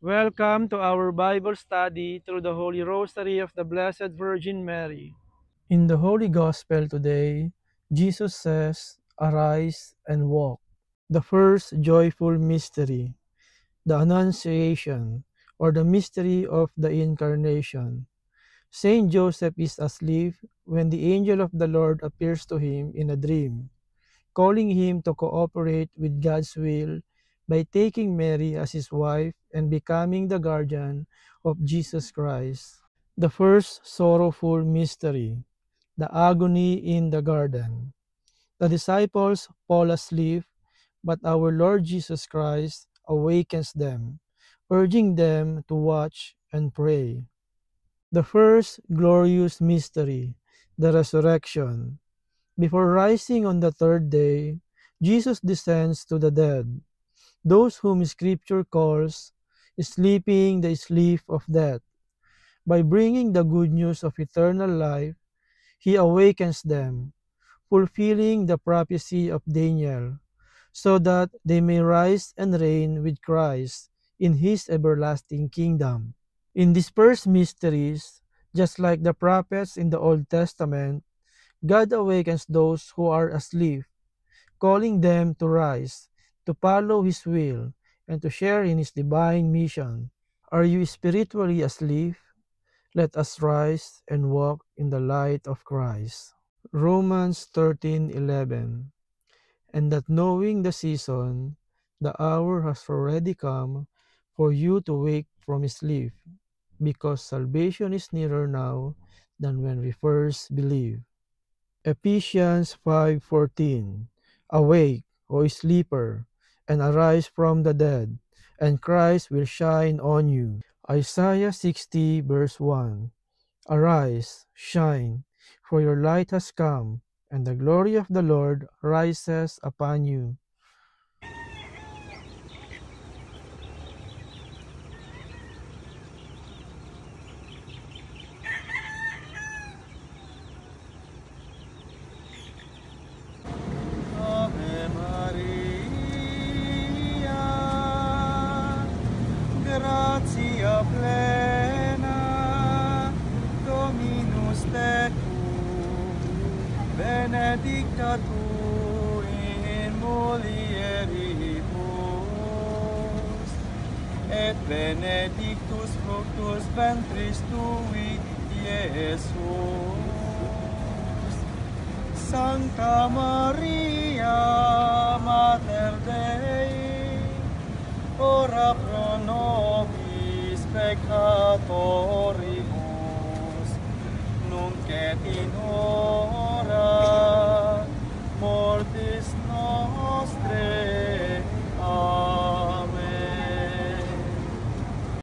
Welcome to our Bible study through the Holy Rosary of the Blessed Virgin Mary. In the Holy Gospel today, Jesus says, "Arise and walk." The first joyful mystery, the Annunciation, or the mystery of the Incarnation. Saint Joseph is asleep when the angel of the Lord appears to him in a dream, calling him to cooperate with God's will by taking Mary as his wife and becoming the guardian of Jesus Christ. The first sorrowful mystery, the agony in the garden. The disciples fall asleep, but our Lord Jesus Christ awakens them, urging them to watch and pray. The first glorious mystery, the resurrection. Before rising on the third day, Jesus descends to the dead, those whom Scripture calls sleeping the sleep of death. By bringing the good news of eternal life, he awakens them, fulfilling the prophecy of Daniel, so that they may rise and reign with Christ in his everlasting kingdom. In these first mysteries, just like the prophets in the Old Testament, God awakens those who are asleep, calling them to rise, to follow His will, and to share in His divine mission. Are you spiritually asleep? Let us rise and walk in the light of Christ. Romans 13:11. And that knowing the season, the hour has already come for you to wake from sleep, because salvation is nearer now than when we first believed. Ephesians 5:14. Awake, O sleeper, and arise from the dead, and Christ will shine on you. Isaiah 60 verse 1. Arise, shine, for your light has come, and the glory of the Lord rises upon you. Ave Maria, gratia plena, Dominus tecum, benedicta tu in mulieribus, et benedictus fructus ventris tui, Iesus. Sancta Maria, Mater Dei, ora pro nobis peccatoribus, nunc et in